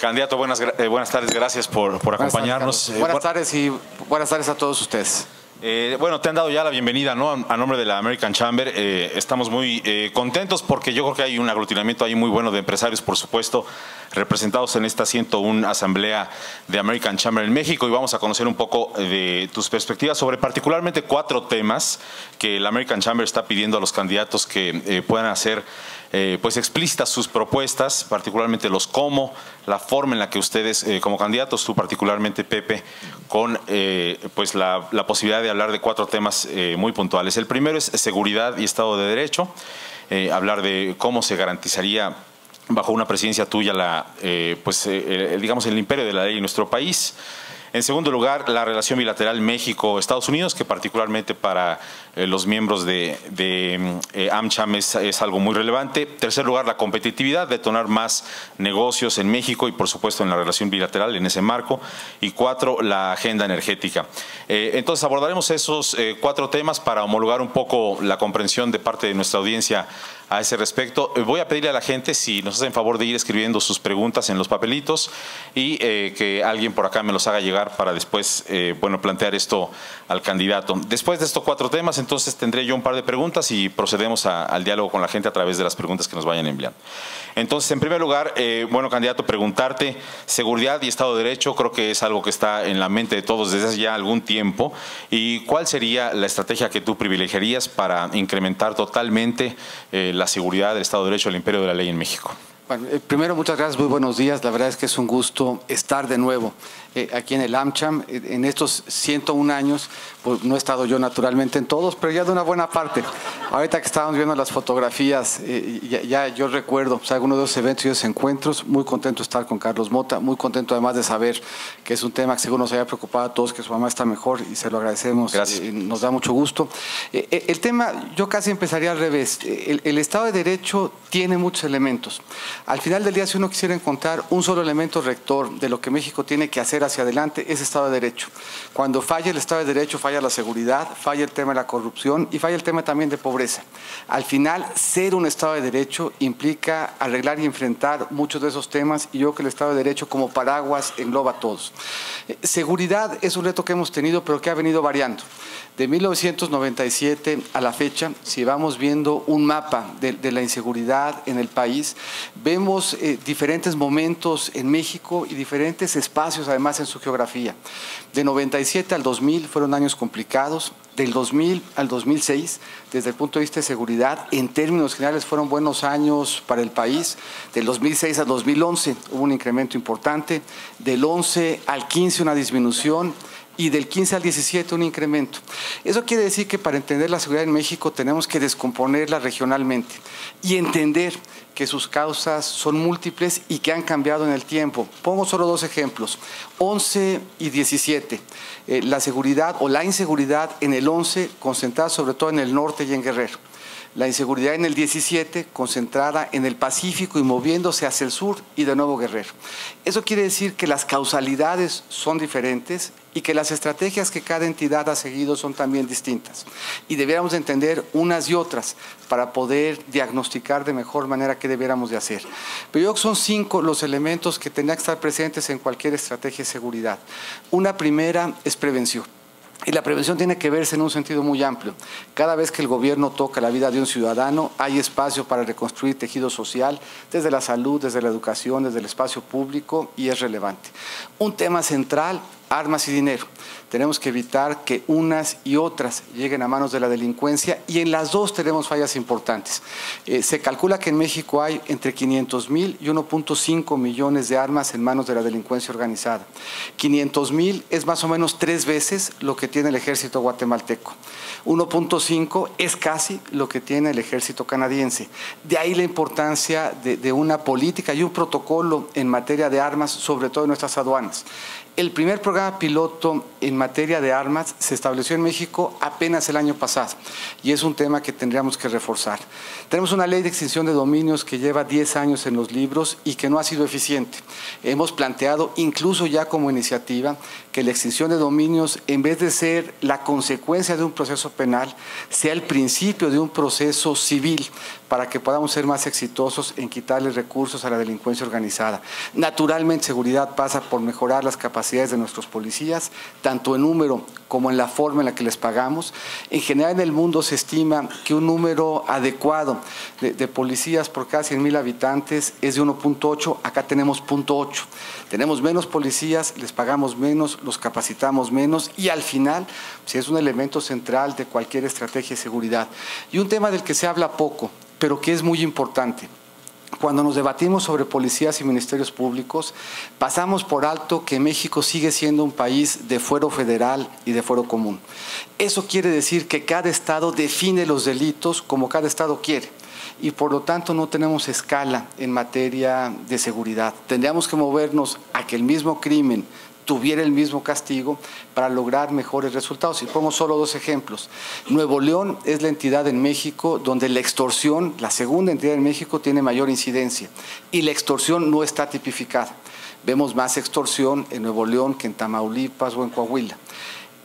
Candidato, buenas tardes, gracias por acompañarnos. Buenas tardes y buenas tardes a todos ustedes. Bueno, te han dado ya la bienvenida, ¿no? A nombre de la American Chamber. Estamos muy contentos porque yo creo que hay un aglutinamiento ahí muy bueno de empresarios, por supuesto, representados en esta 101 Asamblea de American Chamber en México, y vamos a conocer un poco de tus perspectivas sobre particularmente 4 temas que la American Chamber está pidiendo a los candidatos que puedan hacer pues explícitas sus propuestas, particularmente los cómo, la forma en la que ustedes como candidatos, tú particularmente Pepe, con pues la posibilidad de hablar de 4 temas muy puntuales. El primero es seguridad y Estado de Derecho, hablar de cómo se garantizaría bajo una presidencia tuya digamos el imperio de la ley en nuestro país. En segundo lugar, la relación bilateral México-Estados Unidos, que particularmente para los miembros de AmCham es algo muy relevante. Tercer lugar, la competitividad, detonar más negocios en México y por supuesto en la relación bilateral en ese marco. Y 4, la agenda energética. Entonces abordaremos esos 4 temas para homologar un poco la comprensión de parte de nuestra audiencia a ese respecto. Voy a pedirle a la gente si nos hacen favor de ir escribiendo sus preguntas en los papelitos y que alguien por acá me los haga llegar para después plantear esto al candidato. Después de estos 4 temas, entonces tendré yo un par de preguntas y procedemos al diálogo con la gente a través de las preguntas que nos vayan enviando. Entonces, en primer lugar, candidato, preguntarte, seguridad y Estado de Derecho, creo que es algo que está en la mente de todos desde hace ya algún tiempo. ¿Y cuál sería la estrategia que tú privilegiarías para incrementar totalmente la seguridad del Estado de Derecho del imperio de la ley en México? Bueno, primero, muchas gracias, muy buenos días. La verdad es que es un gusto estar de nuevo aquí en el AmCham. En estos 101 años, pues no he estado yo naturalmente en todos, pero ya de una buena parte. Ahorita que estábamos viendo las fotografías, ya yo recuerdo algunos de esos eventos y esos encuentros. Muy contento de estar con Carlos Mota, muy contento además de saber que es un tema que seguro nos haya preocupado a todos, que su mamá está mejor y se lo agradecemos. Gracias. Nos da mucho gusto. El tema, yo casi empezaría al revés. El Estado de Derecho tiene muchos elementos. Al final del día, si uno quisiera encontrar un solo elemento rector de lo que México tiene que hacer hacia adelante, es Estado de Derecho. Cuando falla el Estado de Derecho, falla la seguridad, falla el tema de la corrupción y falla el tema también de pobreza. Al final, ser un Estado de Derecho implica arreglar y enfrentar muchos de esos temas, y yo creo que el Estado de Derecho como paraguas engloba a todos. Seguridad es un reto que hemos tenido, pero que ha venido variando. De 1997 a la fecha, si vamos viendo un mapa de la inseguridad en el país, vemos diferentes momentos en México y diferentes espacios además en su geografía. De 97 al 2000 fueron años complicados. Del 2000 al 2006, desde el punto de vista de seguridad, en términos generales fueron buenos años para el país. Del 2006 al 2011 hubo un incremento importante. Del 11 al 15 una disminución. Y del 15 al 17 un incremento. Eso quiere decir que para entender la seguridad en México tenemos que descomponerla regionalmente y entender que sus causas son múltiples y que han cambiado en el tiempo. Pongo solo 2 ejemplos, 11 y 17. La seguridad o la inseguridad en el 11 concentrada sobre todo en el norte y en Guerrero. La inseguridad en el 17 concentrada en el Pacífico y moviéndose hacia el sur y de nuevo Guerrero. Eso quiere decir que las causalidades son diferentes y que las estrategias que cada entidad ha seguido son también distintas. Y debiéramos entender unas y otras para poder diagnosticar de mejor manera qué debiéramos de hacer. Pero yo creo que son 5 los elementos que tendrán que estar presentes en cualquier estrategia de seguridad. Una primera es prevención. Y la prevención tiene que verse en un sentido muy amplio. Cada vez que el gobierno toca la vida de un ciudadano, hay espacio para reconstruir tejido social, desde la salud, desde la educación, desde el espacio público, y es relevante. Un tema central, armas y dinero. Tenemos que evitar que unas y otras lleguen a manos de la delincuencia, y en las 2 tenemos fallas importantes. Se calcula que en México hay entre 500,000 y 1.5 millones de armas en manos de la delincuencia organizada. 500,000 es más o menos 3 veces lo que tiene el ejército guatemalteco. 1.5 es casi lo que tiene el ejército canadiense. De ahí la importancia de una política y un protocolo en materia de armas, sobre todo en nuestras aduanas. El primer programa piloto en materia de armas se estableció en México apenas el año pasado, y es un tema que tendríamos que reforzar. Tenemos una ley de extinción de dominios que lleva 10 años en los libros y que no ha sido eficiente. Hemos planteado, incluso ya como iniciativa, que la extinción de dominios, en vez de ser la consecuencia de un proceso penal, sea el principio de un proceso civil para que podamos ser más exitosos en quitarle recursos a la delincuencia organizada. Naturalmente, seguridad pasa por mejorar las capacidades de nuestros policías, tanto en número como en la forma en la que les pagamos. En general, en el mundo se estima que un número adecuado de policías por cada 100,000 habitantes es de 1.8, acá tenemos 0.8. Tenemos menos policías, les pagamos menos, los capacitamos menos y al final sí es un elemento central de cualquier estrategia de seguridad. Y un tema del que se habla poco, pero que es muy importante. Cuando nos debatimos sobre policías y ministerios públicos, pasamos por alto que México sigue siendo un país de fuero federal y de fuero común. Eso quiere decir que cada estado define los delitos como cada estado quiere y por lo tanto no tenemos escala en materia de seguridad. Tendríamos que movernos a que el mismo crimen tuviera el mismo castigo para lograr mejores resultados. Y pongo solo 2 ejemplos. Nuevo León es la entidad en México donde la extorsión, la segunda entidad en México, tiene mayor incidencia y la extorsión no está tipificada. Vemos más extorsión en Nuevo León que en Tamaulipas o en Coahuila.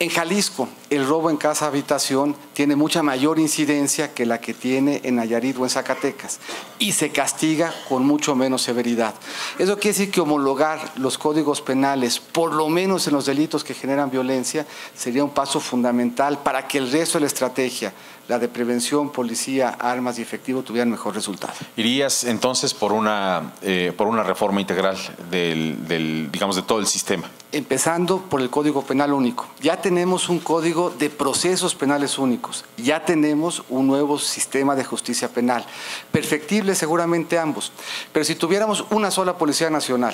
En Jalisco, el robo en casa habitación tiene mucha mayor incidencia que la que tiene en Nayarit o en Zacatecas y se castiga con mucho menos severidad. Eso quiere decir que homologar los códigos penales, por lo menos en los delitos que generan violencia, sería un paso fundamental para que el resto de la estrategia, la de prevención, policía, armas y efectivo, tuvieran mejor resultado. ¿Irías entonces por una reforma integral digamos, de todo el sistema? Empezando por el Código Penal Único. Ya tenemos un código de procesos penales únicos, ya tenemos un nuevo sistema de justicia penal, perfectibles seguramente ambos, pero si tuviéramos una sola Policía Nacional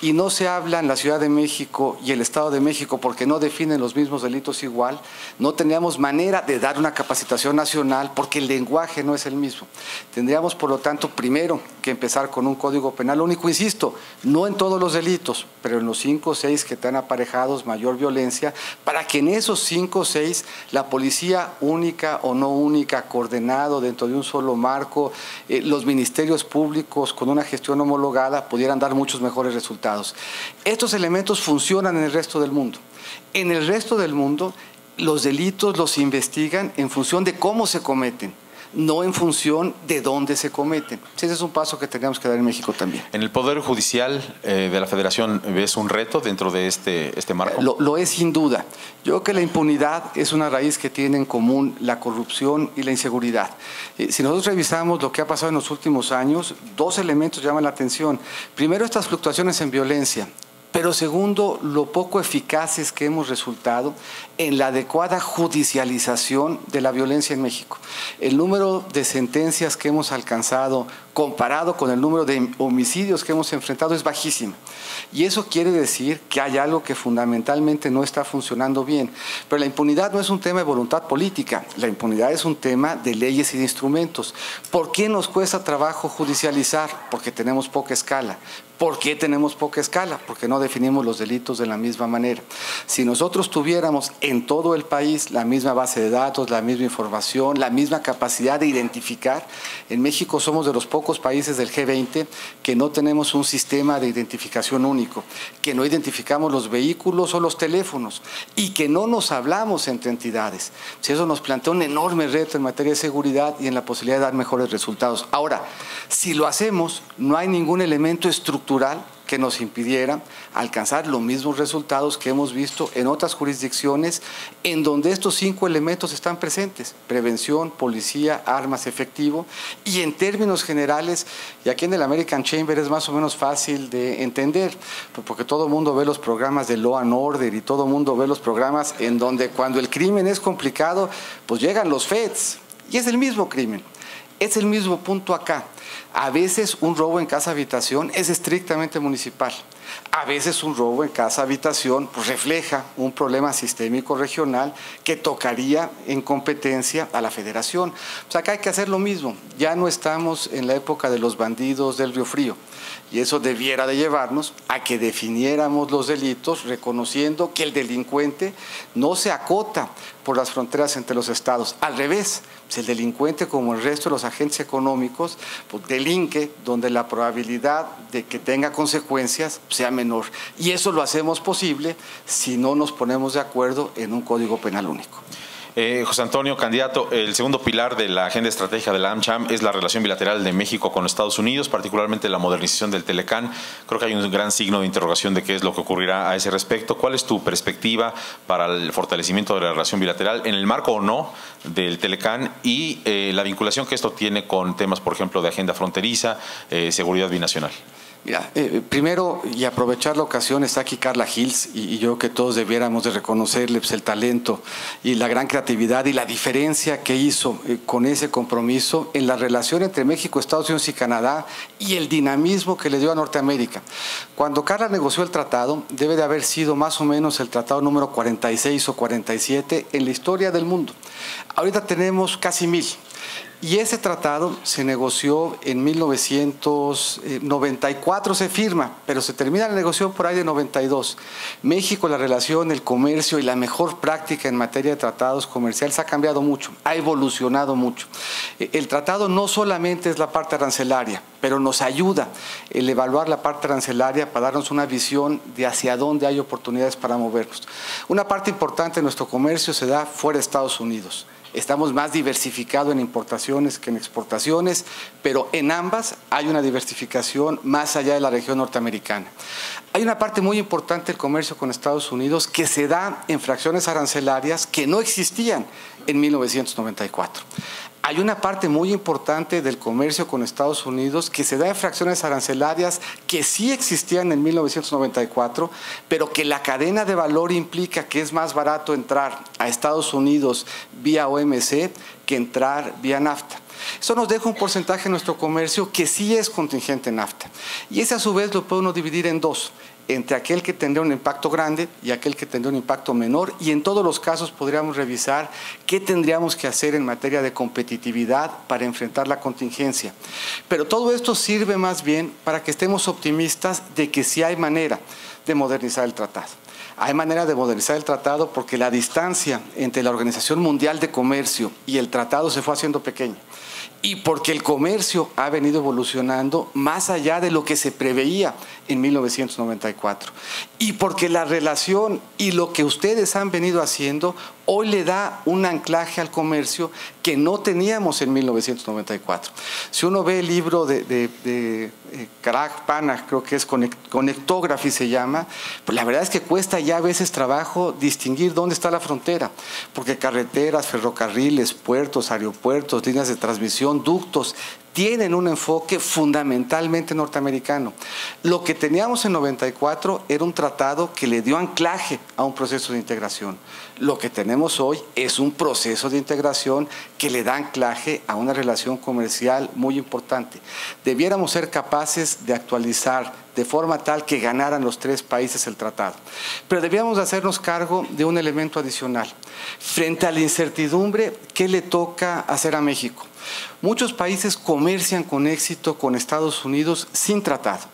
y no se habla en la Ciudad de México y el Estado de México porque no definen los mismos delitos igual, no tendríamos manera de dar una capacitación nacional porque el lenguaje no es el mismo. Tendríamos, por lo tanto, primero que empezar con un Código Penal único, insisto, no en todos los delitos, pero en los 5 o 6 que están aparejados mayor violencia, para que en esos 5 o 6 la policía única o no única, coordinado dentro de un solo marco, los ministerios públicos con una gestión homologada pudieran dar muchos mejores resultados. Estos elementos funcionan en el resto del mundo. En el resto del mundo, los delitos los investigan en función de cómo se cometen, no en función de dónde se cometen. Ese es un paso que tenemos que dar en México también. ¿En el Poder Judicial de la Federación ves un reto dentro de este marco? Lo es sin duda. Yo creo que la impunidad es una raíz que tiene en común la corrupción y la inseguridad. Si nosotros revisamos lo que ha pasado en los últimos años, 2 elementos llaman la atención. Primero, estas fluctuaciones en violencia. Pero segundo, lo poco eficaces que hemos resultado en la adecuada judicialización de la violencia en México. El número de sentencias que hemos alcanzado comparado con el número de homicidios que hemos enfrentado es bajísimo. Y eso quiere decir que hay algo que fundamentalmente no está funcionando bien. Pero la impunidad no es un tema de voluntad política, la impunidad es un tema de leyes y de instrumentos. ¿Por qué nos cuesta trabajo judicializar? Porque tenemos poca escala. ¿Por qué tenemos poca escala? Porque no definimos los delitos de la misma manera. Si nosotros tuviéramos en todo el país la misma base de datos, la misma información, la misma capacidad de identificar, en México somos de los pocos países del G20 que no tenemos un sistema de identificación único, que no identificamos los vehículos o los teléfonos y que no nos hablamos entre entidades. Si eso nos plantea un enorme reto en materia de seguridad y en la posibilidad de dar mejores resultados. Ahora, si lo hacemos, no hay ningún elemento estructural que nos impidiera alcanzar los mismos resultados que hemos visto en otras jurisdicciones en donde estos 5 elementos están presentes: prevención, policía, armas, efectivo. Y en términos generales, y aquí en el American Chamber es más o menos fácil de entender, porque todo el mundo ve los programas de Law and Order y todo el mundo ve los programas en donde cuando el crimen es complicado, pues llegan los feds y es el mismo crimen. Es el mismo punto acá. A veces un robo en casa habitación es estrictamente municipal. A veces un robo en casa habitación pues refleja un problema sistémico regional que tocaría en competencia a la federación. O sea, acá hay que hacer lo mismo. Ya no estamos en la época de los bandidos del Río Frío. Y eso debiera de llevarnos a que definiéramos los delitos reconociendo que el delincuente no se acota por las fronteras entre los estados. Al revés, si el delincuente, como el resto de los agentes económicos, pues delinque donde la probabilidad de que tenga consecuencias sea menor. Y eso lo hacemos posible si no nos ponemos de acuerdo en un Código Penal único. José Antonio, candidato, el segundo pilar de la agenda estratégica de la AmCham es la relación bilateral de México con Estados Unidos, particularmente la modernización del Telecán. Creo que hay un gran signo de interrogación de qué es lo que ocurrirá a ese respecto. ¿Cuál es tu perspectiva para el fortalecimiento de la relación bilateral en el marco o no del Telecán y la vinculación que esto tiene con temas, por ejemplo, de agenda fronteriza, seguridad binacional? Mira, primero, y aprovechar la ocasión, está aquí Carla Hills, y yo creo que todos debiéramos de reconocerle pues, el talento y la gran creatividad y la diferencia que hizo con ese compromiso en la relación entre México, Estados Unidos y Canadá y el dinamismo que le dio a Norteamérica. Cuando Carla negoció el tratado, debe de haber sido más o menos el tratado número 46 o 47 en la historia del mundo. Ahorita tenemos casi 1000. Y ese tratado se negoció en 1994, se firma, pero se termina la negociación por ahí de 92. México, la relación, el comercio y la mejor práctica en materia de tratados comerciales ha cambiado mucho, ha evolucionado mucho. El tratado no solamente es la parte arancelaria, pero nos ayuda el evaluar la parte arancelaria para darnos una visión de hacia dónde hay oportunidades para movernos. Una parte importante de nuestro comercio se da fuera de Estados Unidos. Estamos más diversificados en importaciones que en exportaciones, pero en ambas hay una diversificación más allá de la región norteamericana. Hay una parte muy importante del comercio con Estados Unidos que se da en fracciones arancelarias que no existían en 1994. Hay una parte muy importante del comercio con Estados Unidos que se da en fracciones arancelarias que sí existían en 1994, pero que la cadena de valor implica que es más barato entrar a Estados Unidos vía OMC que entrar vía NAFTA. Eso nos deja un porcentaje en nuestro comercio que sí es contingente en NAFTA. Y ese a su vez lo puede uno dividir en dos, entre aquel que tendría un impacto grande y aquel que tendría un impacto menor, y en todos los casos podríamos revisar qué tendríamos que hacer en materia de competitividad para enfrentar la contingencia. Pero todo esto sirve más bien para que estemos optimistas de que sí hay manera de modernizar el tratado. Hay manera de modernizar el tratado porque la distancia entre la Organización Mundial de Comercio y el tratado se fue haciendo pequeña. Y porque el comercio ha venido evolucionando más allá de lo que se preveía en 1994. Y porque la relación y lo que ustedes han venido haciendo hoy le da un anclaje al comercio que no teníamos en 1994. Si uno ve el libro de Karak Panach, creo que es Connectography se llama, pues la verdad es que cuesta ya a veces trabajo distinguir dónde está la frontera, porque carreteras, ferrocarriles, puertos, aeropuertos, líneas de transmisión, ductos, tienen un enfoque fundamentalmente norteamericano. Lo que teníamos en 94 era un tratado que le dio anclaje a un proceso de integración. Lo que tenemos hoy es un proceso de integración que le da anclaje a una relación comercial muy importante. Debiéramos ser capaces de actualizar de forma tal que ganaran los tres países el tratado. Pero debíamos hacernos cargo de un elemento adicional. Frente a la incertidumbre, ¿qué le toca hacer a México? Muchos países comercian con éxito con Estados Unidos sin tratado.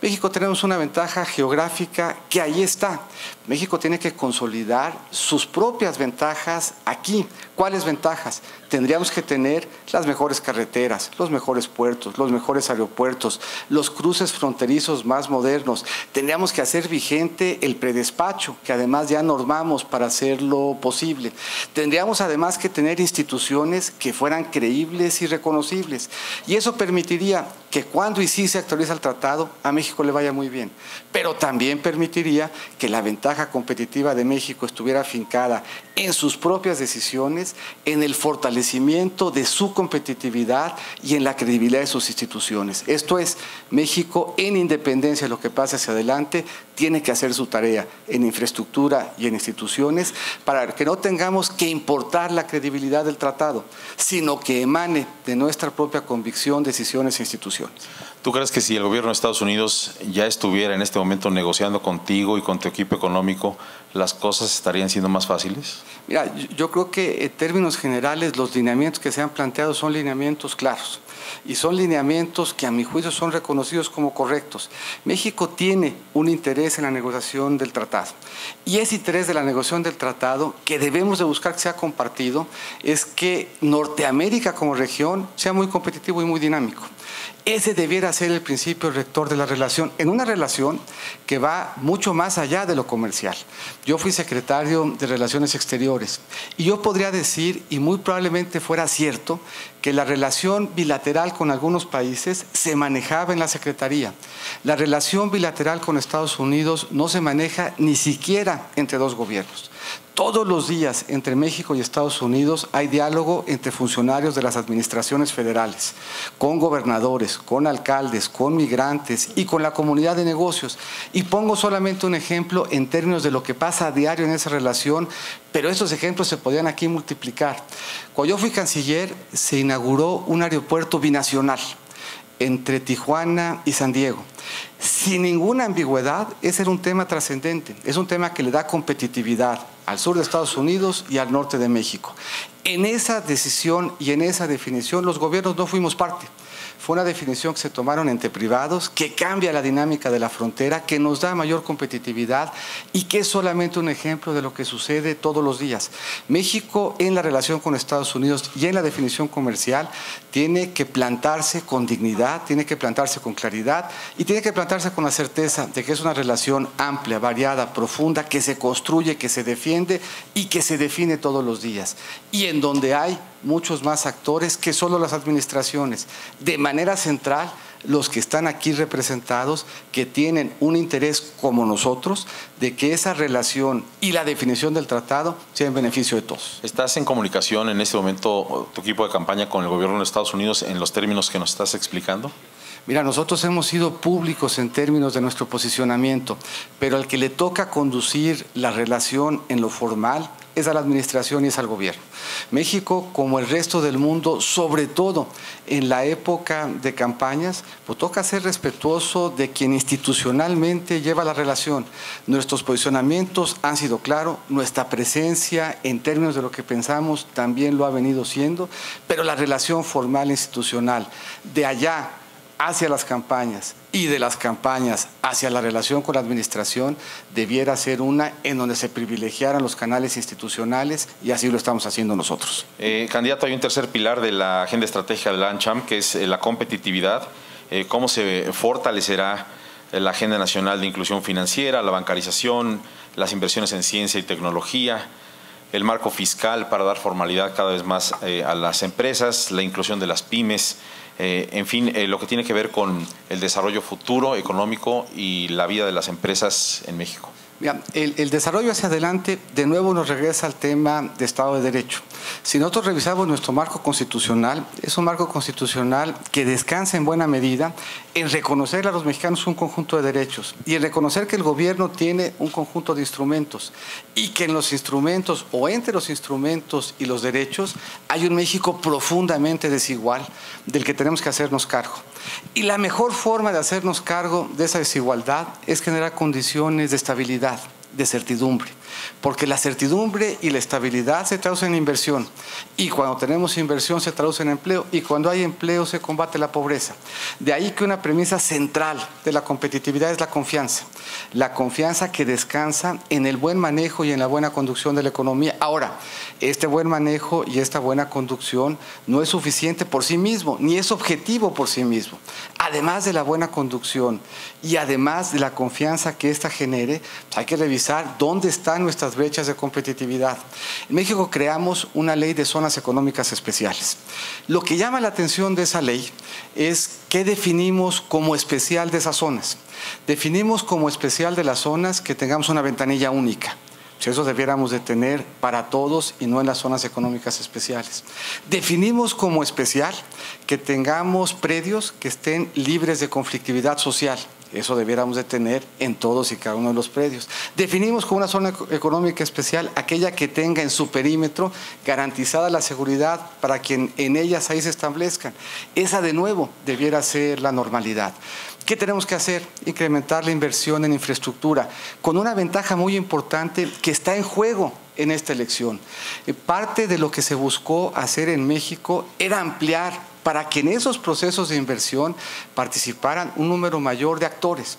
México tenemos una ventaja geográfica que ahí está. México tiene que consolidar sus propias ventajas aquí. ¿Cuáles ventajas? Tendríamos que tener las mejores carreteras, los mejores puertos, los mejores aeropuertos, los cruces fronterizos más modernos. Tendríamos que hacer vigente el predespacho, que además ya normamos para hacerlo posible. Tendríamos además que tener instituciones que fueran creíbles y reconocibles. Y eso permitiría que cuando y si se actualiza el tratado, a México le vaya muy bien. Pero también permitiría que la ventaja competitiva de México estuviera afincada en sus propias decisiones, en el fortalecimiento de su competitividad y en la credibilidad de sus instituciones. Esto es, México, en independencia de lo que pase hacia adelante, tiene que hacer su tarea en infraestructura y en instituciones para que no tengamos que importar la credibilidad del tratado, sino que emane de nuestra propia convicción, decisiones e instituciones. ¿Tú crees que si el gobierno de Estados Unidos ya estuviera en este momento negociando contigo y con tu equipo económico, las cosas estarían siendo más fáciles? Mira, yo creo que en términos generales los lineamientos que se han planteado son lineamientos claros. y son lineamientos que a mi juicio son reconocidos como correctos. México tiene un interés en la negociación del tratado y ese interés de la negociación del tratado, que debemos de buscar que sea compartido, es que Norteamérica como región sea muy competitivo y muy dinámico. Ese debiera ser el principio rector de la relación, en una relación que va mucho más allá de lo comercial. Yo fui secretario de Relaciones Exteriores y yo podría decir, y muy probablemente fuera cierto, que la relación bilateral con algunos países se manejaba en la Secretaría. La relación bilateral con Estados Unidos no se maneja ni siquiera entre dos gobiernos. Todos los días entre México y Estados Unidos hay diálogo entre funcionarios de las administraciones federales, con gobernadores, con alcaldes, con migrantes y con la comunidad de negocios. Y pongo solamente un ejemplo en términos de lo que pasa a diario en esa relación, pero estos ejemplos se podían aquí multiplicar. Cuando yo fui canciller, se inauguró un aeropuerto binacional entre Tijuana y San Diego. Sin ninguna ambigüedad, ese era un tema trascendente, es un tema que le da competitividad al sur de Estados Unidos y al norte de México. En esa decisión y en esa definición los gobiernos no fuimos parte. Fue una definición que se tomaron entre privados, que cambia la dinámica de la frontera, que nos da mayor competitividad y que es solamente un ejemplo de lo que sucede todos los días. México, en la relación con Estados Unidos y en la definición comercial, tiene que plantarse con dignidad, tiene que plantarse con claridad y tiene que plantarse con la certeza de que es una relación amplia, variada, profunda, que se construye, que se defiende y que se define todos los días. Y en donde hay muchos más actores que solo las administraciones. De manera central, los que están aquí representados, que tienen un interés como nosotros, de que esa relación y la definición del tratado sea en beneficio de todos. ¿Estás en comunicación en este momento, tu equipo de campaña, con el gobierno de Estados Unidos en los términos que nos estás explicando? Mira, nosotros hemos sido públicos en términos de nuestro posicionamiento, pero al que le toca conducir la relación en lo formal es a la administración y es al gobierno. México, como el resto del mundo, sobre todo en la época de campañas, pues toca ser respetuoso de quien institucionalmente lleva la relación. Nuestros posicionamientos han sido claros, nuestra presencia en términos de lo que pensamos también lo ha venido siendo, pero la relación formal e institucional de allá hacia las campañas y de las campañas hacia la relación con la administración debiera ser una en donde se privilegiaran los canales institucionales y así lo estamos haciendo nosotros. Candidato, hay un tercer pilar de la agenda estratégica de la AmCham, que es la competitividad. ¿Cómo se fortalecerá la agenda nacional de inclusión financiera, la bancarización, las inversiones en ciencia y tecnología, el marco fiscal para dar formalidad cada vez más a las empresas, la inclusión de las pymes? En fin, lo que tiene que ver con el desarrollo futuro económico y la vida de las empresas en México. Mira, el desarrollo hacia adelante de nuevo nos regresa al tema de Estado de Derecho. Si nosotros revisamos nuestro marco constitucional, es un marco constitucional que descansa en buena medida en reconocer a los mexicanos un conjunto de derechos y en reconocer que el gobierno tiene un conjunto de instrumentos y que en los instrumentos o entre los instrumentos y los derechos hay un México profundamente desigual del que tenemos que hacernos cargo. Y la mejor forma de hacernos cargo de esa desigualdad es generar condiciones de estabilidad, de certidumbre, porque la certidumbre y la estabilidad se traducen en inversión y cuando tenemos inversión se traduce en empleo y cuando hay empleo se combate la pobreza. De ahí que una premisa central de la competitividad es la confianza que descansa en el buen manejo y en la buena conducción de la economía. Ahora, este buen manejo y esta buena conducción no es suficiente por sí mismo, ni es objetivo por sí mismo. Además de la buena conducción y además de la confianza que ésta genere, hay que revisar dónde están nuestras brechas de competitividad. En México creamos una ley de zonas económicas especiales. Lo que llama la atención de esa ley es qué definimos como especial de esas zonas. Definimos como especial de las zonas que tengamos una ventanilla única. Eso debiéramos de tener para todos y no en las zonas económicas especiales. Definimos como especial que tengamos predios que estén libres de conflictividad social. Eso debiéramos de tener en todos y cada uno de los predios. Definimos como una zona económica especial aquella que tenga en su perímetro garantizada la seguridad para quien en ellas ahí se establezcan. Esa de nuevo debiera ser la normalidad. ¿Qué tenemos que hacer? Incrementar la inversión en infraestructura, con una ventaja muy importante que está en juego en esta elección. Parte de lo que se buscó hacer en México era ampliar para que en esos procesos de inversión participaran un número mayor de actores.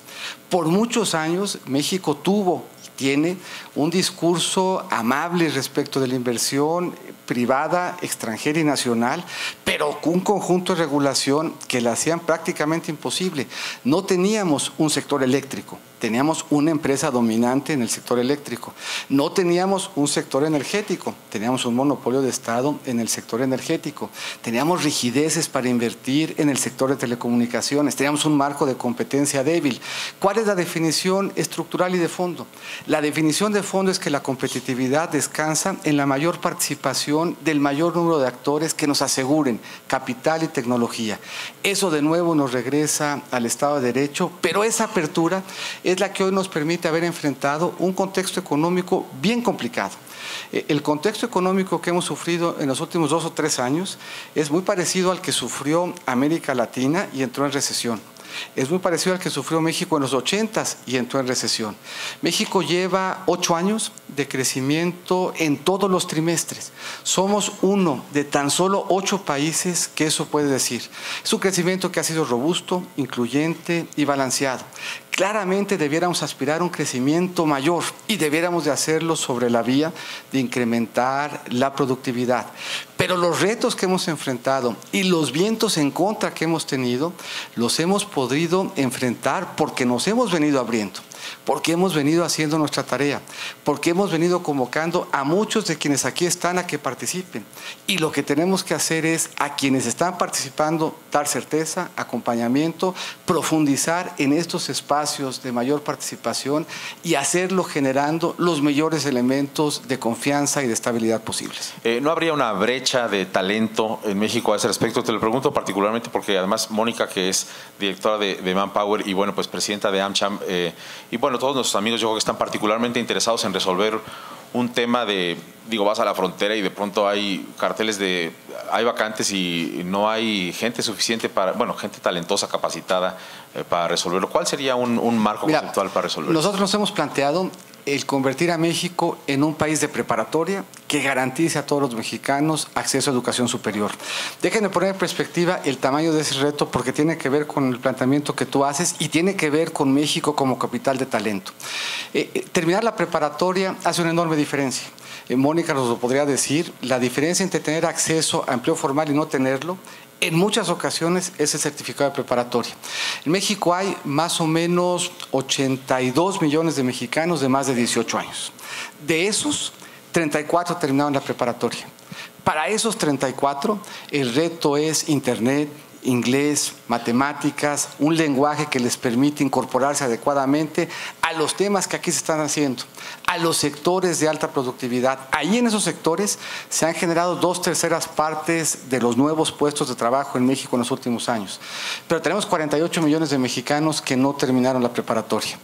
Por muchos años México tiene un discurso amable respecto de la inversión privada, extranjera y nacional, pero con un conjunto de regulación que la hacían prácticamente imposible. No teníamos un sector eléctrico, teníamos una empresa dominante en el sector eléctrico. No teníamos un sector energético, teníamos un monopolio de Estado en el sector energético. Teníamos rigideces para invertir en el sector de telecomunicaciones, teníamos un marco de competencia débil. ¿Cuál es la definición estructural y de fondo? La definición de fondo es que la competitividad descansa en la mayor participación del mayor número de actores que nos aseguren capital y tecnología. Eso de nuevo nos regresa al Estado de Derecho, pero esa apertura es la que hoy nos permite haber enfrentado un contexto económico bien complicado. El contexto económico que hemos sufrido en los últimos 2 o 3 años es muy parecido al que sufrió América Latina y entró en recesión. Es muy parecido al que sufrió México en los 80s y entró en recesión. México lleva 8 años de crecimiento en todos los trimestres. Somos uno de tan solo 8 países que eso puede decir. Es un crecimiento que ha sido robusto, incluyente y balanceado. Claramente debiéramos aspirar a un crecimiento mayor y debiéramos de hacerlo sobre la vía de incrementar la productividad. Pero los retos que hemos enfrentado y los vientos en contra que hemos tenido, los hemos podido enfrentar porque nos hemos venido abriendo, porque hemos venido haciendo nuestra tarea, porque hemos venido convocando a muchos de quienes aquí están a que participen. Y lo que tenemos que hacer es a quienes están participando dar certeza, acompañamiento, profundizar en estos espacios de mayor participación y hacerlo generando los mayores elementos de confianza y de estabilidad posibles. ¿No habría una brecha de talento en México a ese respecto? Te lo pregunto particularmente porque además Mónica, que es directora de Manpower y bueno, pues presidenta de AmCham, y bueno, todos nuestros amigos yo creo que están particularmente interesados en resolver un tema de, vas a la frontera y de pronto hay carteles hay vacantes y no hay gente suficiente gente talentosa, capacitada para resolverlo. ¿Cuál sería un marco conceptual para resolverlo? Nosotros nos hemos planteado el convertir a México en un país de preparatoria que garantice a todos los mexicanos acceso a educación superior. Déjenme poner en perspectiva el tamaño de ese reto porque tiene que ver con el planteamiento que tú haces y tiene que ver con México como capital de talento. Terminar la preparatoria hace una enorme diferencia. Mónica nos lo podría decir, la diferencia entre tener acceso a empleo formal y no tenerlo, en muchas ocasiones es el certificado de preparatoria. En México hay más o menos 82 millones de mexicanos de más de 18 años. De esos, 34 terminaron la preparatoria. Para esos 34, el reto es Internet, inglés, matemáticas, un lenguaje que les permite incorporarse adecuadamente a los temas que aquí se están haciendo, a los sectores de alta productividad. Ahí en esos sectores se han generado 2/3 partes de los nuevos puestos de trabajo en México en los últimos años. Pero tenemos 48 millones de mexicanos que no terminaron la preparatoria.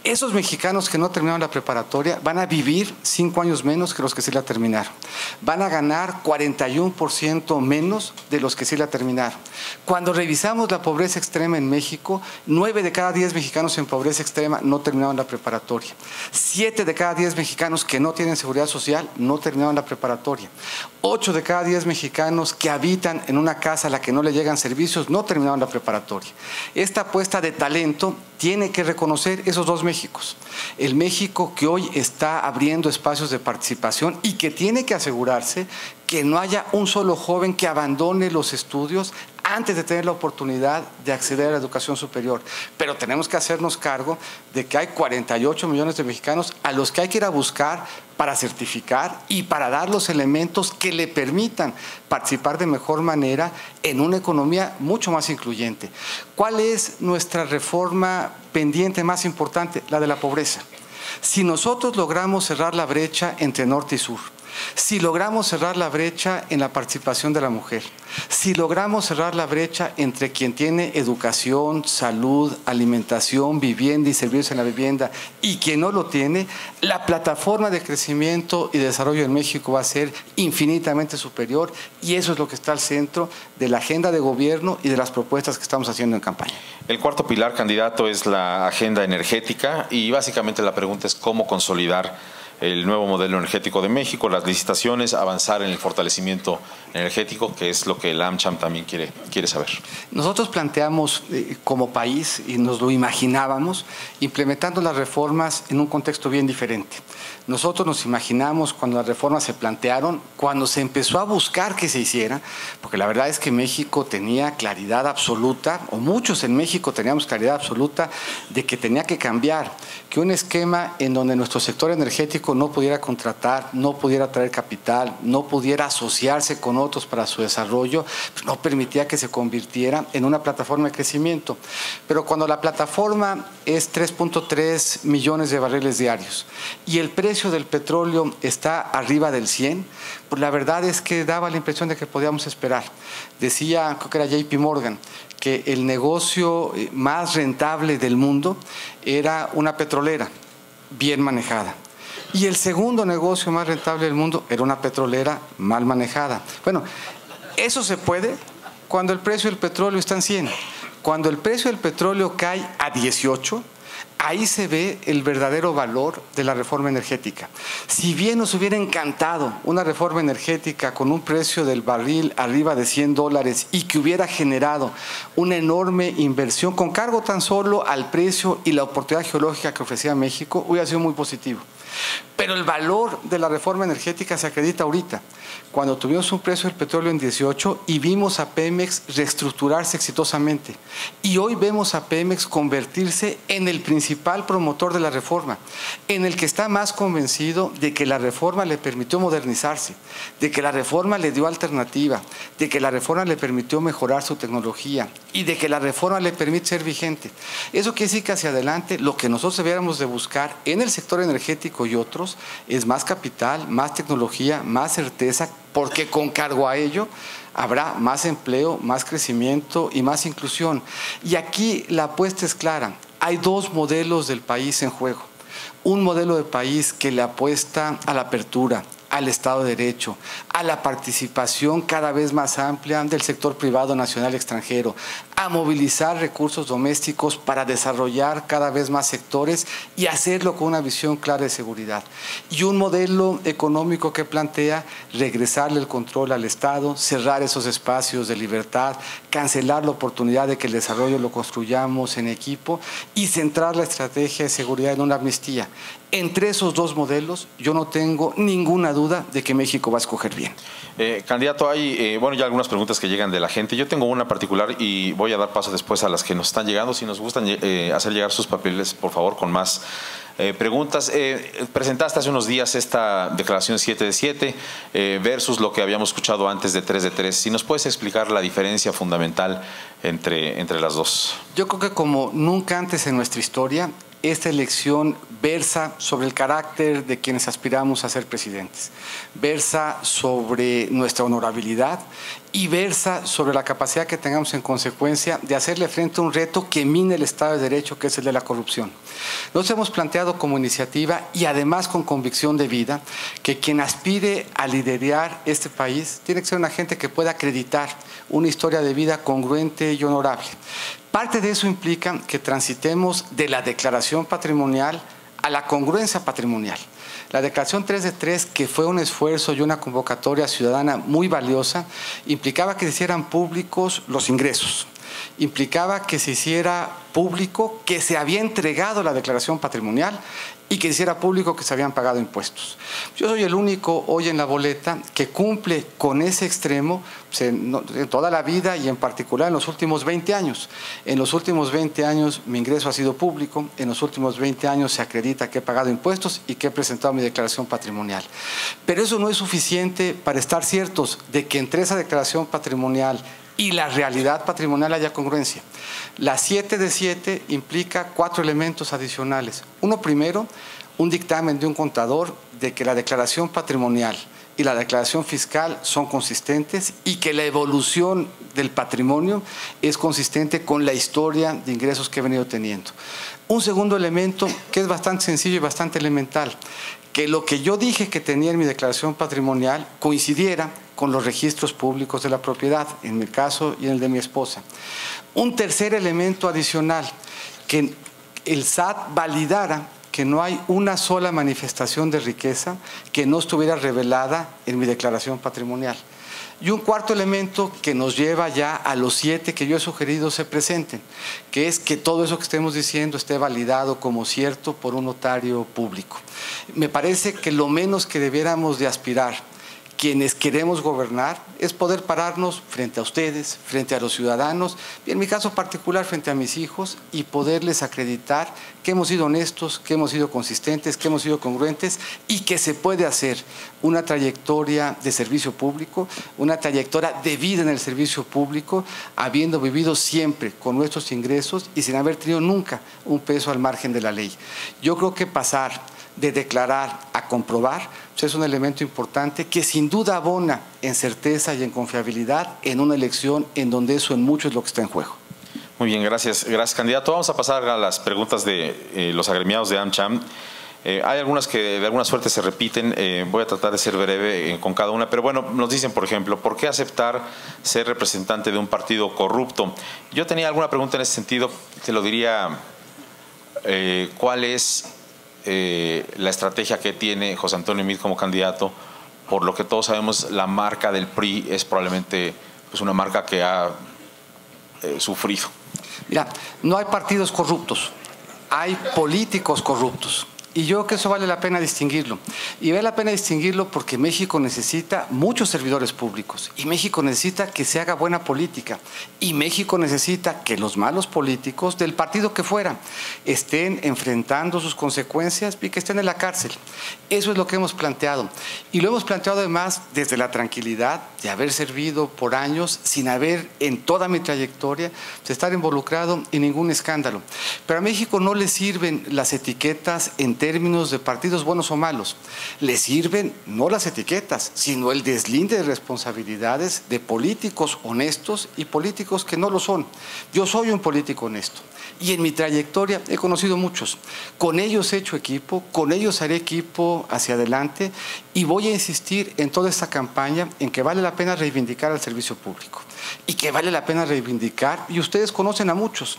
Esos mexicanos que no terminaron la preparatoria van a vivir 5 años menos que los que sí la terminaron. Van a ganar 41% menos de los que sí la terminaron. Cuando revisamos la pobreza extrema en México, 9 de cada 10 mexicanos en pobreza extrema no terminaron la preparatoria. 7 de cada 10 mexicanos que no tienen seguridad social no terminaron la preparatoria. 8 de cada 10 mexicanos que habitan en una casa a la que no le llegan servicios no terminaron la preparatoria. Esta apuesta de talento tiene que reconocer esos dos Méxicos. El México que hoy está abriendo espacios de participación y que tiene que asegurarse que no haya un solo joven que abandone los estudios antes de tener la oportunidad de acceder a la educación superior. Pero tenemos que hacernos cargo de que hay 48 millones de mexicanos a los que hay que ir a buscar para certificar y para dar los elementos que le permitan participar de mejor manera en una economía mucho más incluyente. ¿Cuál es nuestra reforma pendiente más importante? La de la pobreza. Si nosotros logramos cerrar la brecha entre norte y sur, si logramos cerrar la brecha en la participación de la mujer, si logramos cerrar la brecha entre quien tiene educación, salud, alimentación, vivienda y servicios en la vivienda y quien no lo tiene, la plataforma de crecimiento y desarrollo en México va a ser infinitamente superior y eso es lo que está al centro de la agenda de gobierno y de las propuestas que estamos haciendo en campaña. El cuarto pilar, candidato, es la agenda energética y básicamente la pregunta es cómo consolidar el nuevo modelo energético de México, las licitaciones, avanzar en el fortalecimiento energético, que es lo que el AmCham también quiere saber. Nosotros planteamos como país, y nos lo imaginábamos, implementando las reformas en un contexto bien diferente. Nosotros nos imaginamos cuando las reformas se plantearon, cuando se empezó a buscar que se hiciera, porque la verdad es que México tenía claridad absoluta, o muchos en México teníamos claridad absoluta de que tenía que cambiar, que un esquema en donde nuestro sector energético no pudiera contratar, no pudiera traer capital, no pudiera asociarse con otros para su desarrollo, pues no permitía que se convirtiera en una plataforma de crecimiento. Pero cuando la plataforma es 3.3 millones de barriles diarios y el precio del petróleo está arriba del 100, pues la verdad es que daba la impresión de que podíamos esperar. Decía, creo que era JP Morgan, que el negocio más rentable del mundo era una petrolera bien manejada. Y el segundo negocio más rentable del mundo era una petrolera mal manejada. Bueno, eso se puede cuando el precio del petróleo está en 100. Cuando el precio del petróleo cae a 18, ahí se ve el verdadero valor de la reforma energética. Si bien nos hubiera encantado una reforma energética con un precio del barril arriba de $100 y que hubiera generado una enorme inversión con cargo tan solo al precio y la oportunidad geológica que ofrecía México, hubiera sido muy positivo. Pero el valor de la reforma energética se acredita ahorita, cuando tuvimos un precio del petróleo en 18 y vimos a Pemex reestructurarse exitosamente. Y hoy vemos a Pemex convertirse en el principal promotor de la reforma, en el que está más convencido de que la reforma le permitió modernizarse, de que la reforma le dio alternativa, de que la reforma le permitió mejorar su tecnología y de que la reforma le permite ser vigente. Eso quiere decir que hacia adelante lo que nosotros debiéramos de buscar en el sector energético y otros es más capital, más tecnología, más certeza, porque con cargo a ello habrá más empleo, más crecimiento y más inclusión. Y aquí la apuesta es clara. Hay dos modelos del país en juego. Un modelo de país que le apuesta a la apertura, al Estado de Derecho, a la participación cada vez más amplia del sector privado nacional y extranjero, a movilizar recursos domésticos para desarrollar cada vez más sectores y hacerlo con una visión clara de seguridad. Y un modelo económico que plantea regresarle el control al Estado, cerrar esos espacios de libertad, cancelar la oportunidad de que el desarrollo lo construyamos en equipo y centrar la estrategia de seguridad en una amnistía. Entre esos dos modelos, yo no tengo ninguna duda de que México va a escoger bien. Candidato, hay ya algunas preguntas que llegan de la gente. Yo tengo una particular y voy a dar paso después a las que nos están llegando. Si nos gustan hacer llegar sus papeles, por favor, con más preguntas. Presentaste hace unos días esta declaración 7 de 7 versus lo que habíamos escuchado antes de 3 de 3. Si nos puedes explicar la diferencia fundamental entre las dos. Yo creo que como nunca antes en nuestra historia, esta elección versa sobre el carácter de quienes aspiramos a ser presidentes, versa sobre nuestra honorabilidad y versa sobre la capacidad que tengamos en consecuencia de hacerle frente a un reto que mine el Estado de Derecho, que es el de la corrupción. Nos hemos planteado como iniciativa y además con convicción de vida que quien aspire a liderar este país tiene que ser una gente que pueda acreditar una historia de vida congruente y honorable. Parte de eso implica que transitemos de la declaración patrimonial a la congruencia patrimonial. La declaración 3 de 3, que fue un esfuerzo y una convocatoria ciudadana muy valiosa, implicaba que se hicieran públicos los ingresos, implicaba que se hiciera público que se había entregado la declaración patrimonial y que se hiciera público que se habían pagado impuestos. Yo soy el único hoy en la boleta que cumple con ese extremo en toda la vida y en particular en los últimos 20 años. En los últimos 20 años mi ingreso ha sido público, en los últimos 20 años se acredita que he pagado impuestos y que he presentado mi declaración patrimonial. Pero eso no es suficiente para estar ciertos de que entre esa declaración patrimonial y la realidad patrimonial haya congruencia. La 7 de 7 implica 4 elementos adicionales. Uno primero, un dictamen de un contador de que la declaración patrimonial y la declaración fiscal son consistentes y que la evolución del patrimonio es consistente con la historia de ingresos que he venido teniendo. Un segundo elemento que es bastante sencillo y bastante elemental, que lo que yo dije que tenía en mi declaración patrimonial coincidiera con los registros públicos de la propiedad, en mi caso y en el de mi esposa. Un tercer elemento adicional, que el SAT validara que no hay una sola manifestación de riqueza que no estuviera revelada en mi declaración patrimonial. Y un cuarto elemento que nos lleva ya a los 7 que yo he sugerido se presenten, que es que todo eso que estemos diciendo esté validado como cierto por un notario público. Me parece que lo menos que debiéramos de aspirar quienes queremos gobernar es poder pararnos frente a ustedes, frente a los ciudadanos, y en mi caso particular frente a mis hijos, y poderles acreditar que hemos sido honestos, que hemos sido consistentes, que hemos sido congruentes y que se puede hacer una trayectoria de servicio público, una trayectoria de vida en el servicio público, habiendo vivido siempre con nuestros ingresos y sin haber tenido nunca un peso al margen de la ley. Yo creo que pasar de declarar a comprobar pues es un elemento importante que sin duda abona en certeza y en confiabilidad en una elección en donde eso en mucho es lo que está en juego. Muy bien, gracias. Gracias, candidato. Vamos a pasar a las preguntas de los agremiados de AmCham. Hay algunas que de alguna suerte se repiten, voy a tratar de ser breve con cada una, pero bueno, nos dicen, por ejemplo, ¿por qué aceptar ser representante de un partido corrupto? Yo tenía alguna pregunta en ese sentido, te lo diría, ¿cuál es la estrategia que tiene José Antonio Meade como candidato? Por lo que todos sabemos, la marca del PRI es probablemente pues, una marca que ha sufrido. Mira, no hay partidos corruptos, hay políticos corruptos. Y yo creo que eso vale la pena distinguirlo. Y vale la pena distinguirlo porque México necesita muchos servidores públicos. Y México necesita que se haga buena política. Y México necesita que los malos políticos, del partido que fuera, estén enfrentando sus consecuencias y que estén en la cárcel. Eso es lo que hemos planteado. Y lo hemos planteado además desde la tranquilidad de haber servido por años sin haber en toda mi trayectoria de estar involucrado en ningún escándalo. Pero a México no le sirven las etiquetas en términos de partidos buenos o malos. Le sirven no las etiquetas, sino el deslinde de responsabilidades de políticos honestos y políticos que no lo son. Yo soy un político honesto y en mi trayectoria he conocido muchos. Con ellos he hecho equipo, con ellos haré equipo hacia adelante y voy a insistir en toda esta campaña en que vale la pena reivindicar al servicio público y que vale la pena reivindicar, y ustedes conocen a muchos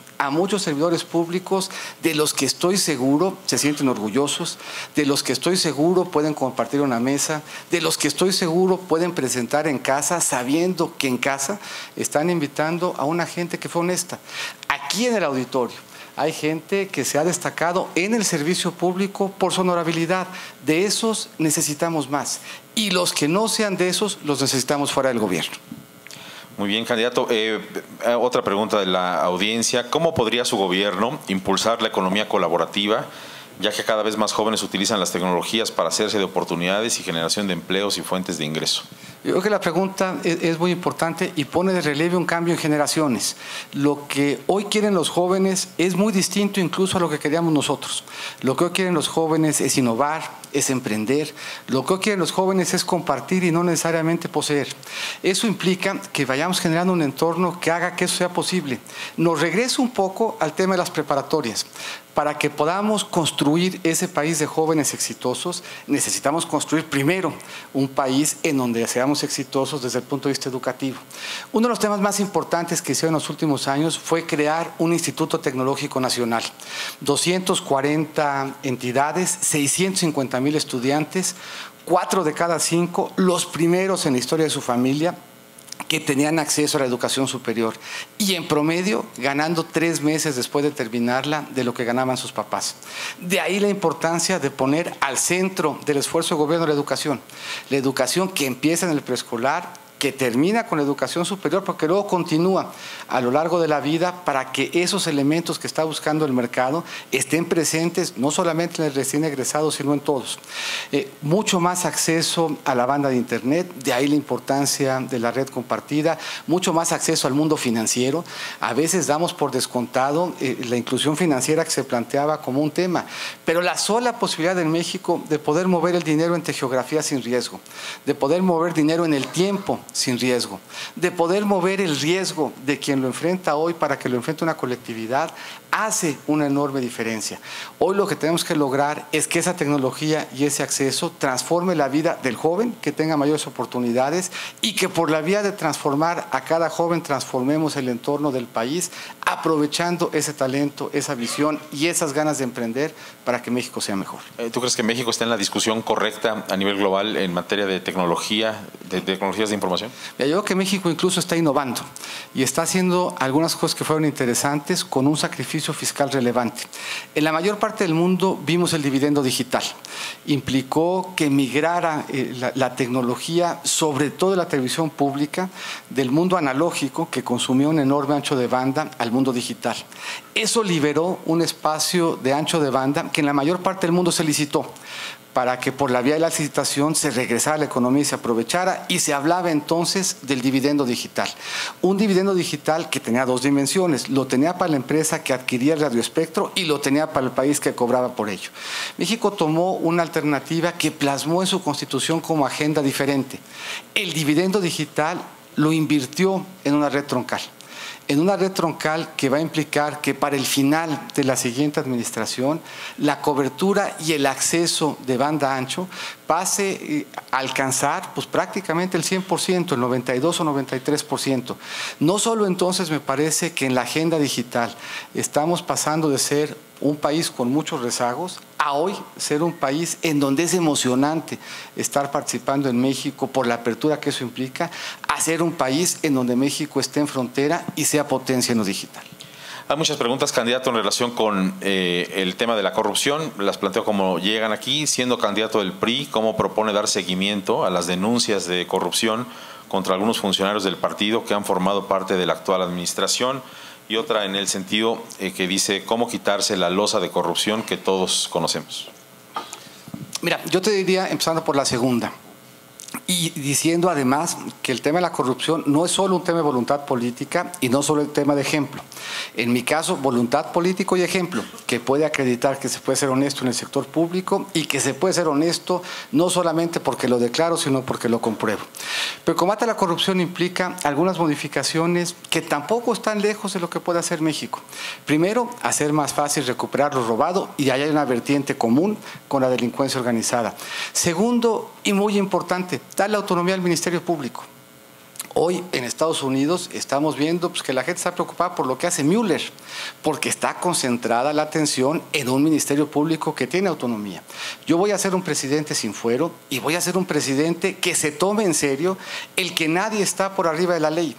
servidores públicos de los que estoy seguro se sienten orgullosos, de los que estoy seguro pueden compartir una mesa, de los que estoy seguro pueden presentar en casa sabiendo que en casa están invitando a una gente que fue honesta. Aquí en el auditorio hay gente que se ha destacado en el servicio público por su honorabilidad. De esos necesitamos más. Y los que no sean de esos, los necesitamos fuera del gobierno. Muy bien, candidato. Otra pregunta de la audiencia. ¿Cómo podría su gobierno impulsar la economía colaborativa, ya que cada vez más jóvenes utilizan las tecnologías para hacerse de oportunidades y generación de empleos y fuentes de ingreso? Yo creo que la pregunta es muy importante y pone de relieve un cambio en generaciones. Lo que hoy quieren los jóvenes es muy distinto incluso a lo que queríamos nosotros. Lo que hoy quieren los jóvenes es innovar, es emprender. Lo que hoy quieren los jóvenes es compartir y no necesariamente poseer. Eso implica que vayamos generando un entorno que haga que eso sea posible. Nos regreso un poco al tema de las preparatorias. Para que podamos construir ese país de jóvenes exitosos, necesitamos construir primero un país en donde seamos exitosos desde el punto de vista educativo. Uno de los temas más importantes que hicieron en los últimos años fue crear un Instituto Tecnológico Nacional. 240 entidades, 650,000 estudiantes, 4 de cada 5, los primeros en la historia de su familia, que tenían acceso a la educación superior y en promedio ganando 3 meses después de terminarla de lo que ganaban sus papás. De ahí la importancia de poner al centro del esfuerzo del gobierno la educación que empieza en el preescolar, que termina con la educación superior, porque luego continúa a lo largo de la vida para que esos elementos que está buscando el mercado estén presentes no solamente en el recién egresado, sino en todos. Mucho más acceso a la banda de internet, de ahí la importancia de la red compartida, mucho más acceso al mundo financiero. A veces damos por descontado la inclusión financiera que se planteaba como un tema, pero la sola posibilidad en México de poder mover el dinero entre geografías sin riesgo, de poder mover dinero en el tiempo sin riesgo, de poder mover el riesgo de quien lo enfrenta hoy para que lo enfrente una colectividad, hace una enorme diferencia. Hoy lo que tenemos que lograr es que esa tecnología y ese acceso transforme la vida del joven, que tenga mayores oportunidades y que por la vía de transformar a cada joven transformemos el entorno del país, aprovechando ese talento, esa visión y esas ganas de emprender para que México sea mejor. ¿Tú crees que México está en la discusión correcta a nivel global en materia de tecnología, de tecnologías de información? Yo creo que México incluso está innovando y está haciendo algunas cosas que fueron interesantes con un sacrificio fiscal relevante. En la mayor parte del mundo vimos el dividendo digital. Implicó que migrara la tecnología, sobre todo la televisión pública, del mundo analógico, que consumía un enorme ancho de banda, al mundo digital. Eso liberó un espacio de ancho de banda que en la mayor parte del mundo se licitó, para que por la vía de la licitación se regresara a la economía y se aprovechara, y se hablaba entonces del dividendo digital. Un dividendo digital que tenía dos dimensiones: lo tenía para la empresa que adquiría el radioespectro y lo tenía para el país que cobraba por ello. México tomó una alternativa que plasmó en su constitución como agenda diferente. El dividendo digital lo invirtió en una red troncal. En una red troncal que va a implicar que para el final de la siguiente administración la cobertura y el acceso de banda ancho pase a alcanzar pues prácticamente el 100%, el 92 o 93%. No solo entonces me parece que en la agenda digital estamos pasando de ser un país con muchos rezagos a hoy ser un país en donde es emocionante estar participando en México por la apertura que eso implica, a ser un país en donde México esté en frontera y sea potencia en lo digital. Hay muchas preguntas, candidato, en relación con el tema de la corrupción. Las planteo como llegan aquí. Siendo candidato del PRI, ¿cómo propone dar seguimiento a las denuncias de corrupción contra algunos funcionarios del partido que han formado parte de la actual administración? Y otra en el sentido que dice, ¿cómo quitarse la losa de corrupción que todos conocemos? Mira, yo te diría, empezando por la segunda, y diciendo además que el tema de la corrupción no es solo un tema de voluntad política y no solo el tema de ejemplo. En mi caso, voluntad político y ejemplo, que puede acreditar que se puede ser honesto en el sector público y que se puede ser honesto no solamente porque lo declaro, sino porque lo compruebo. Pero el combate a la corrupción implica algunas modificaciones que tampoco están lejos de lo que puede hacer México. Primero, hacer más fácil recuperar lo robado, y ahí hay una vertiente común con la delincuencia organizada. Segundo, y muy importante, darle autonomía al Ministerio Público. Hoy en Estados Unidos estamos viendo que la gente está preocupada por lo que hace Mueller, porque está concentrada la atención en un Ministerio Público que tiene autonomía. Yo voy a ser un presidente sin fuero y voy a ser un presidente que se tome en serio el que nadie está por arriba de la ley.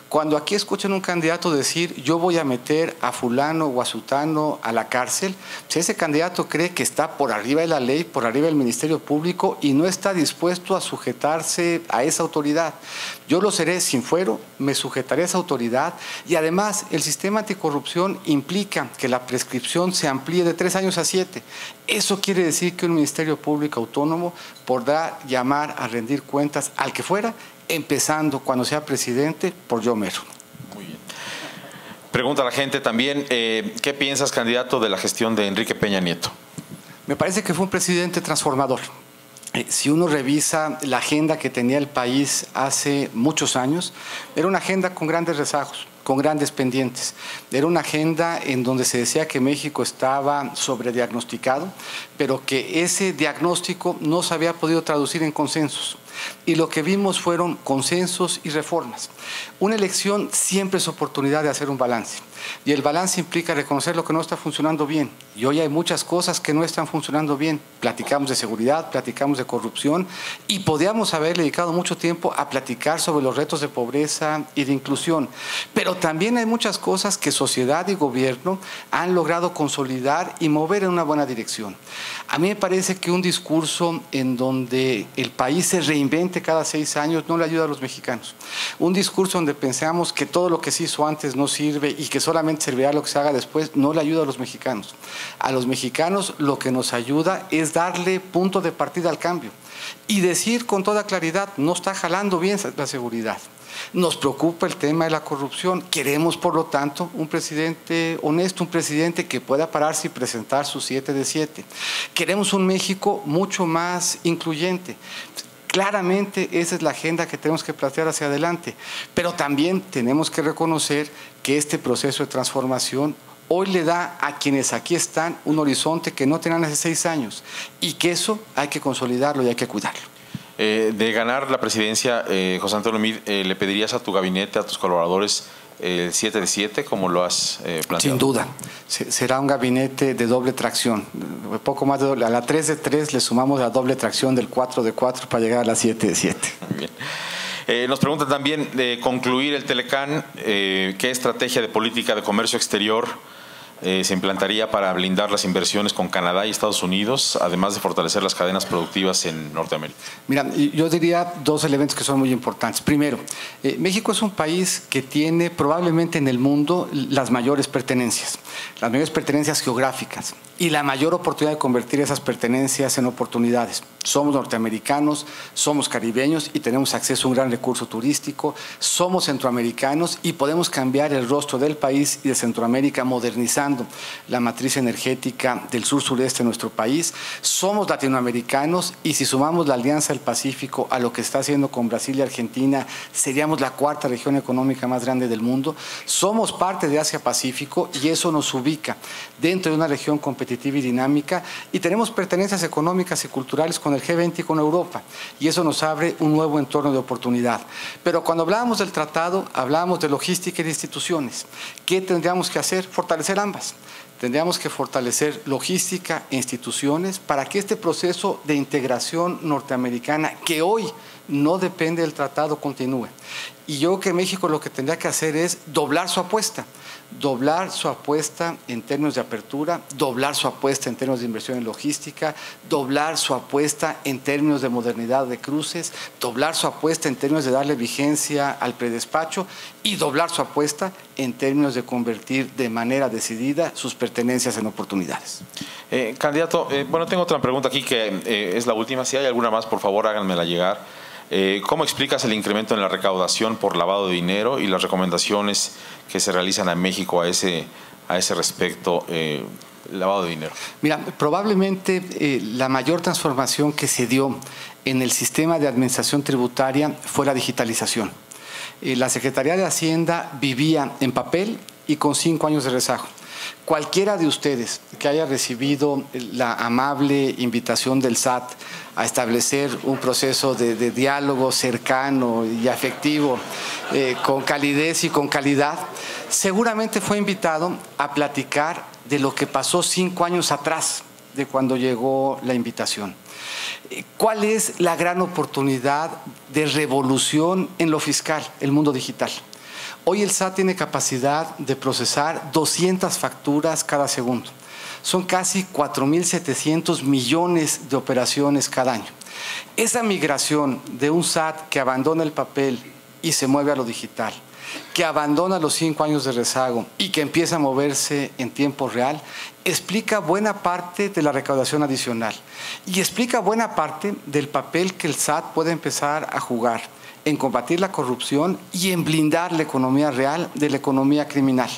Cuando aquí escuchan un candidato decir yo voy a meter a fulano o a sutano a la cárcel, si ese candidato cree que está por arriba de la ley, por arriba del Ministerio Público y no está dispuesto a sujetarse a esa autoridad. Yo lo seré sin fuero, me sujetaré a esa autoridad, y además el sistema anticorrupción implica que la prescripción se amplíe de 3 años a 7. Eso quiere decir que un Ministerio Público autónomo podrá llamar a rendir cuentas al que fuera, empezando cuando sea presidente por yo mero. Muy bien. Pregunta a la gente también, ¿qué piensas, candidato, de la gestión de Enrique Peña Nieto? Me parece que fue un presidente transformador. Si uno revisa la agenda que tenía el país hace muchos años, era una agenda con grandes rezagos, con grandes pendientes. Era una agenda en donde se decía que México estaba sobrediagnosticado, pero que ese diagnóstico no se había podido traducir en consensos. Y lo que vimos fueron consensos y reformas. Una elección siempre es oportunidad de hacer un balance. Y el balance implica reconocer lo que no está funcionando bien. Y hoy hay muchas cosas que no están funcionando bien. Platicamos de seguridad, platicamos de corrupción, y podíamos haber dedicado mucho tiempo a platicar sobre los retos de pobreza y de inclusión. Pero también hay muchas cosas que sociedad y gobierno han logrado consolidar y mover en una buena dirección. A mí me parece que un discurso en donde el país se reinvente cada 6 años no le ayuda a los mexicanos. Un discurso donde pensamos que todo lo que se hizo antes no sirve y que solamente servirá lo que se haga después no le ayuda a los mexicanos. A los mexicanos lo que nos ayuda es darle punto de partida al cambio y decir con toda claridad, no está jalando bien la seguridad. Nos preocupa el tema de la corrupción. Queremos, por lo tanto, un presidente honesto, un presidente que pueda pararse y presentar su 7 de 7. Queremos un México mucho más incluyente. Claramente esa es la agenda que tenemos que plantear hacia adelante, pero también tenemos que reconocer que este proceso de transformación hoy le da a quienes aquí están un horizonte que no tenían hace 6 años y que eso hay que consolidarlo y hay que cuidarlo. De ganar la presidencia, José Antonio Meade, ¿le pedirías a tu gabinete, a tus colaboradores, el 7 de 7, como lo has planteado? Sin duda, será un gabinete de doble tracción, poco más de doble. A la 3 de 3 le sumamos la doble tracción del 4 de 4 para llegar a la 7 de 7. Muy bien. Nos preguntan también de concluir el Telecán, ¿qué estrategia de política de comercio exterior se implantaría para blindar las inversiones con Canadá y Estados Unidos, además de fortalecer las cadenas productivas en Norteamérica? Mira, yo diría 2 elementos que son muy importantes. Primero, México es un país que tiene probablemente en el mundo las mayores pertenencias geográficas y la mayor oportunidad de convertir esas pertenencias en oportunidades. Somos norteamericanos, somos caribeños y tenemos acceso a un gran recurso turístico, somos centroamericanos y podemos cambiar el rostro del país y de Centroamérica modernizando la matriz energética del sur-sureste de nuestro país. Somos latinoamericanos y si sumamos la Alianza del Pacífico a lo que está haciendo con Brasil y Argentina, seríamos la 4ª región económica más grande del mundo. Somos parte de Asia-Pacífico y eso nos ubica dentro de una región competitiva y dinámica y tenemos pertenencias económicas y culturales con el G20 y con Europa y eso nos abre un nuevo entorno de oportunidad. Pero cuando hablábamos del tratado, hablábamos de logística y de instituciones. ¿Qué tendríamos que hacer? Fortalecer ambas. Tendríamos que fortalecer logística e instituciones para que este proceso de integración norteamericana, que hoy no depende del tratado, continúe. Y yo creo que México lo que tendría que hacer es doblar su apuesta en términos de apertura, doblar su apuesta en términos de inversión en logística, doblar su apuesta en términos de modernidad de cruces, doblar su apuesta en términos de darle vigencia al predespacho y doblar su apuesta en términos de convertir de manera decidida sus pertenencias en oportunidades. Candidato, bueno, tengo otra pregunta aquí que es la última. Si hay alguna más, por favor, háganmela llegar. ¿Cómo explicas el incremento en la recaudación por lavado de dinero y las recomendaciones que se realizan a México a ese respecto, lavado de dinero? Mira, probablemente la mayor transformación que se dio en el sistema de administración tributaria fue la digitalización. La Secretaría de Hacienda vivía en papel y con 5 años de rezago. Cualquiera de ustedes que haya recibido la amable invitación del SAT a establecer un proceso de diálogo cercano y afectivo, con calidez y con calidad, seguramente fue invitado a platicar de lo que pasó 5 años atrás de cuando llegó la invitación. ¿Cuál es la gran oportunidad de revolución en lo fiscal? El mundo digital. Hoy el SAT tiene capacidad de procesar 200 facturas cada segundo. Son casi 4.700 millones de operaciones cada año. Esa migración de un SAT que abandona el papel y se mueve a lo digital, que abandona los 5 años de rezago y que empieza a moverse en tiempo real, explica buena parte de la recaudación adicional y explica buena parte del papel que el SAT puede empezar a jugar en combatir la corrupción y en blindar la economía real de la economía criminal.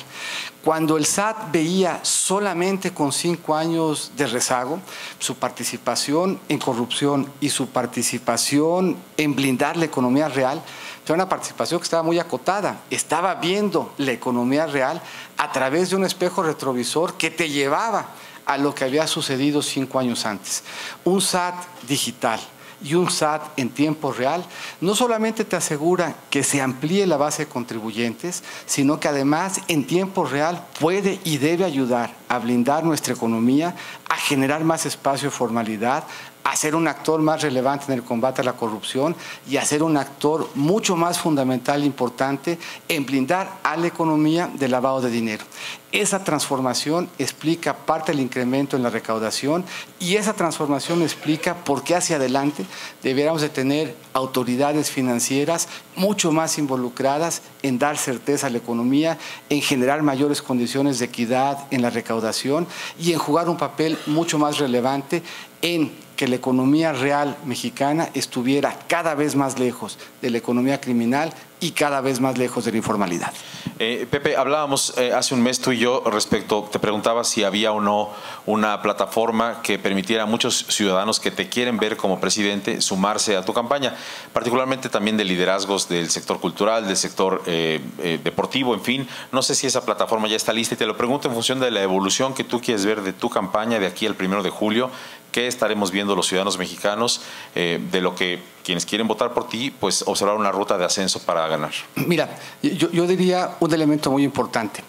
Cuando el SAT veía solamente con 5 años de rezago su participación en corrupción y su participación en blindar la economía real, fue una participación que estaba muy acotada. Estaba viendo la economía real a través de un espejo retrovisor que te llevaba a lo que había sucedido 5 años antes. Un SAT digital y un SAT en tiempo real no solamente te asegura que se amplíe la base de contribuyentes, sino que además en tiempo real puede y debe ayudar a blindar nuestra economía, a generar más espacio de formalidad, a ser un actor más relevante en el combate a la corrupción y a ser un actor mucho más fundamental e importante en blindar a la economía del lavado de dinero. Esa transformación explica parte del incremento en la recaudación y esa transformación explica por qué hacia adelante deberíamos de tener autoridades financieras mucho más involucradas en dar certeza a la economía, en generar mayores condiciones de equidad en la recaudación y en jugar un papel mucho más relevante en que la economía real mexicana estuviera cada vez más lejos de la economía criminal y cada vez más lejos de la informalidad. Pepe, hablábamos hace un mes tú y yo respecto, te preguntaba si había o no una plataforma que permitiera a muchos ciudadanos que te quieren ver como presidente sumarse a tu campaña, particularmente también de liderazgos del sector cultural, del sector deportivo, en fin. No sé si esa plataforma ya está lista y te lo pregunto en función de la evolución que tú quieres ver de tu campaña de aquí al 1 de julio. ¿Qué estaremos viendo los ciudadanos mexicanos de lo que quienes quieren votar por ti, pues observar una ruta de ascenso para ganar? Mira, yo diría un elemento muy importante.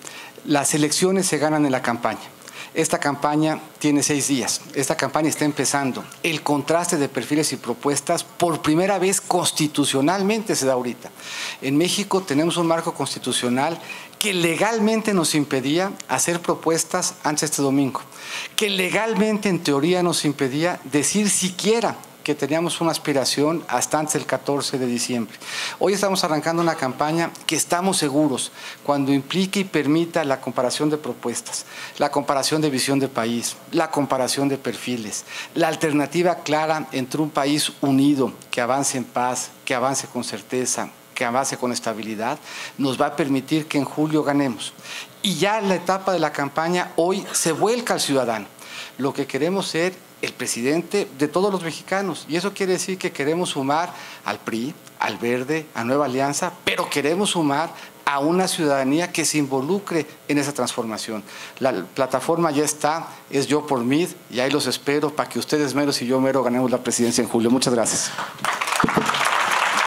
Las elecciones se ganan en la campaña. Esta campaña tiene 6 días. Esta campaña está empezando. El contraste de perfiles y propuestas por primera vez constitucionalmente se da ahorita. En México tenemos un marco constitucional que legalmente nos impedía hacer propuestas antes de este domingo, que legalmente en teoría nos impedía decir siquiera que teníamos una aspiración hasta antes del 14 de diciembre. Hoy estamos arrancando una campaña que estamos seguros cuando implique y permita la comparación de propuestas, la comparación de visión de país, la comparación de perfiles, la alternativa clara entre un país unido que avance en paz, que avance con certeza, que avance con estabilidad, nos va a permitir que en julio ganemos. Y ya la etapa de la campaña hoy se vuelca al ciudadano. Lo que queremos ser el presidente de todos los mexicanos. Y eso quiere decir que queremos sumar al PRI, al Verde, a Nueva Alianza, pero queremos sumar a una ciudadanía que se involucre en esa transformación. La plataforma ya está, es Yo por Mid, y ahí los espero para que ustedes meros y yo mero ganemos la presidencia en julio. Muchas gracias.